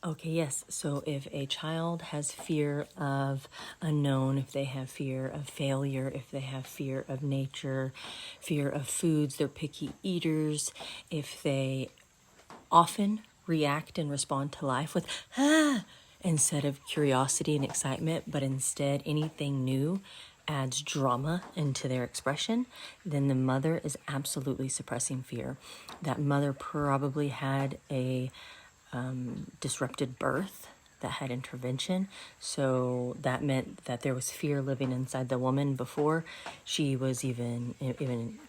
Okay, yes. So if a child has fear of unknown, if they have fear of failure, if they have fear of nature, fear of foods, they're picky eaters, if they often react and respond to life with instead of curiosity and excitement, but instead anything new adds drama into their expression, then the mother is absolutely suppressing fear. That mother probably had a disrupted birth that had intervention. So that meant that there was fear living inside the woman before she was even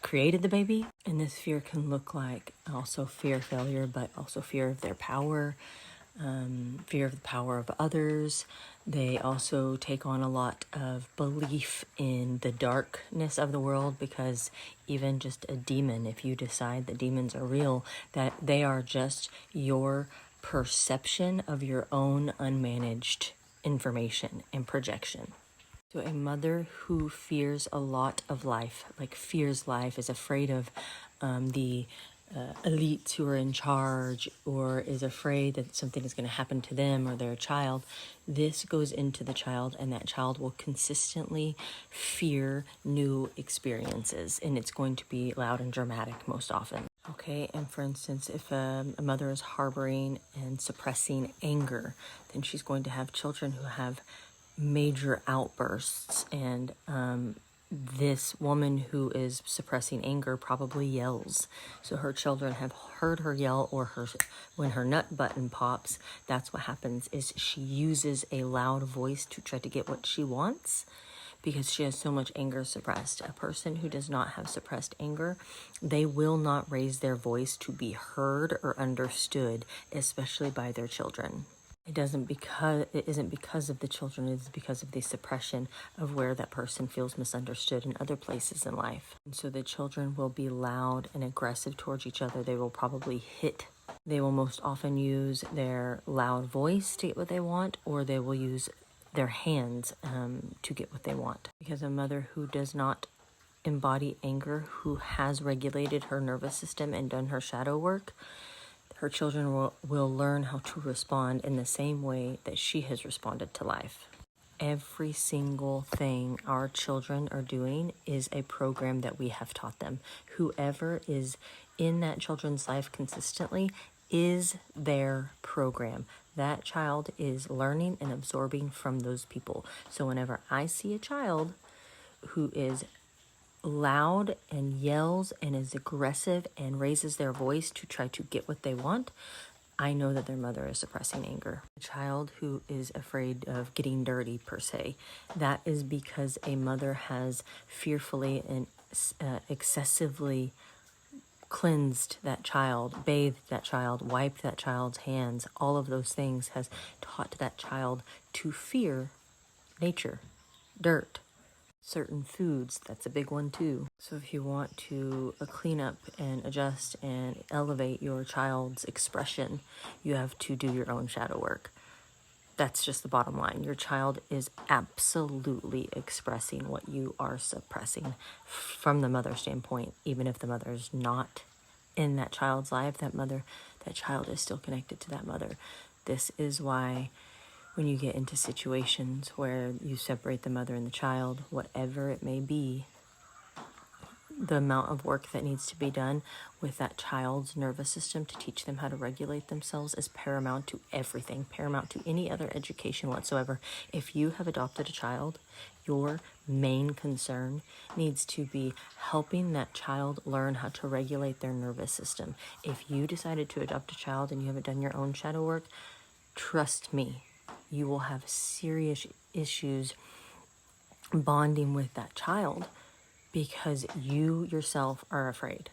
created the baby. And this fear can look like also fear of failure, but also fear of their power, fear of the power of others. They also take on a lot of belief in the darkness of the world, because even just a demon, if you decide that demons are real, that they are just your perception of your own unmanaged information and projection. So a mother who fears a lot of life, like fears life, is afraid of the elites who are in charge, or is afraid that something is going to happen to them or their child, this goes into the child, and that child will consistently fear new experiences, and it's going to be loud and dramatic most often. Okay, and for instance, if a mother is harboring and suppressing anger, then she's going to have children who have major outbursts, and this woman who is suppressing anger probably yells. So her children have heard her yell, or when her nut button pops, that's what happens, is she uses a loud voice to try to get what she wants, because she has so much anger suppressed. A person who does not have suppressed anger, they will not raise their voice to be heard or understood, especially by their children. It isn't because of the children, it is because of the suppression of where that person feels misunderstood in other places in life. And so the children will be loud and aggressive towards each other. They will probably hit. They will most often use their loud voice to get what they want, or they will use their hands to get what they want. Because a mother who does not embody anger, who has regulated her nervous system and done her shadow work, her children will learn how to respond in the same way that she has responded to life. Every single thing our children are doing is a program that we have taught them. Whoever is in that children's life consistently is their program. That child is learning and absorbing from those people. So whenever I see a child who is loud and yells and is aggressive and raises their voice to try to get what they want, I know that their mother is suppressing anger. A child who is afraid of getting dirty, per se, that is because a mother has fearfully and excessively cleansed that child, bathed that child, wiped that child's hands. All of those things has taught that child to fear nature, dirt, certain foods. That's a big one too. So if you want to clean up and adjust and elevate your child's expression, you have to do your own shadow work. That's just the bottom line. Your child is absolutely expressing what you are suppressing from the mother standpoint. Even if the mother is not in that child's life, that child is still connected to that mother. This is why when you get into situations where you separate the mother and the child, whatever it may be, the amount of work that needs to be done with that child's nervous system to teach them how to regulate themselves is paramount to everything, paramount to any other education whatsoever. If you have adopted a child, your main concern needs to be helping that child learn how to regulate their nervous system. If you decided to adopt a child and you haven't done your own shadow work, trust me, you will have serious issues bonding with that child because you yourself are afraid.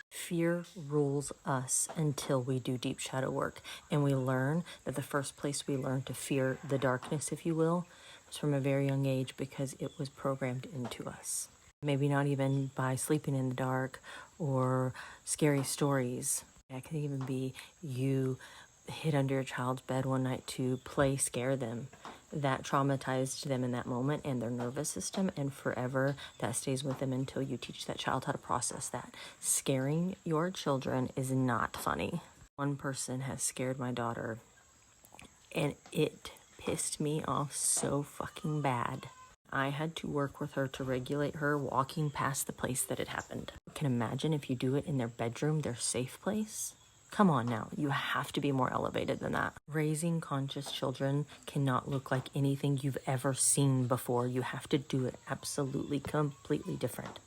Fear rules us until we do deep shadow work, and we learn that the first place we learn to fear the darkness, if you will, was from a very young age because it was programmed into us. Maybe not even by sleeping in the dark or scary stories. It can even be you hid under your child's bed one night to play scare them. That traumatized them in that moment and their nervous system, and forever that stays with them until you teach that child how to process that. Scaring your children is not funny. One person has scared my daughter And it pissed me off so fucking bad. I had to work with her to regulate her walking past the place that it happened. I can imagine if you do it in their bedroom, their safe place. Come on now, you have to be more elevated than that. Raising conscious children cannot look like anything you've ever seen before. You have to do it absolutely, completely different.